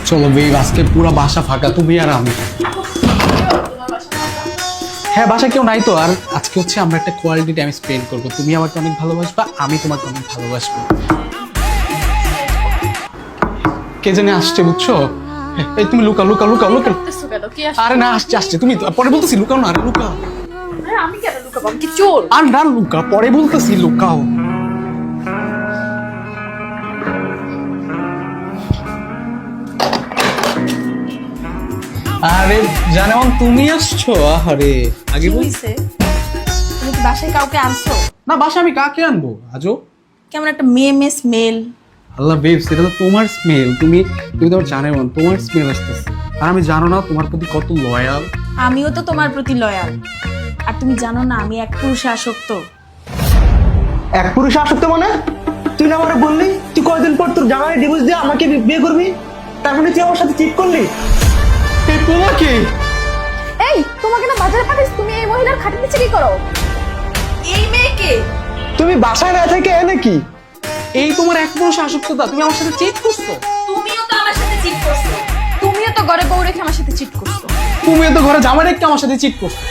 চলো বেব, আজকে পুরো বাসা ফাঁকা, তুমি আর আমি। হ্যাঁ, বাসা কেউ নাই তো। আর আজকে হচ্ছে আমরা একটা কোয়ালিটি টাইম স্পেন্ড করবো। তুমি আমাকে অনেক ভালোবাসবা, আমি তোমাকে অনেক ভালোবাসবো। কে জানে আসছে, বুঝছো? এই তুমি লুকাও লুকাও লুকাও লুকাও। আরে না, আসছে আসছে, তুমি পরে বলতেছি লুকাও না। আরে লুকাও। আমি কেন লুকাবো? আমি কি চোর? আর না লুকা, পরে বলতেছি লুকাও। আরে জানেমন, তুমি আসছো? আরে আগে বল। হইছে? তুমি কি বাসায় কাউকে আনছো? না, বাসা আমি কাকে আনবো আজও? কেমন একটা মেয়ে স্মেল। আল্লাহ বেব, সেটা তো তোমার স্মেল। তুমি তুমি তো জানেমন, তোমার স্মেল আসতেছে। আর আমি জানো না তোমার প্রতি কত লয়াল। আমিও তো তোমার প্রতি লয়াল। আর তুমি জানো না আমি এক পুরুষে আসক্ত। এক পুরুষে আসক্ত মানে? তুই না আমারে বললি তুই কয়দিন পর তোর জামাই ডিভোর্স দিয়ে আমাকে বিয়ে করবি, তার মানে তুই আমার সাথে চিট করলি? এই তোমাকে এই তোমাকে না বাজারে পাঠিয়েছি, তুমি এই মহিলার খাটের নিচে কি করো? এই মেয়েকে তুমি বাসায় না থেকে এনে কি? এই তোমার এক পুরুষ আসক্ততা, তুমি আমার সাথে চিট করছো। তুমিও তো আমার সাথে চিট করছো। তুমিও তো ঘরে বউ রেখে আমার সাথে চিট করছো। তুমি তো ঘরে জামা রেখে আমার সাথে চিট করছো।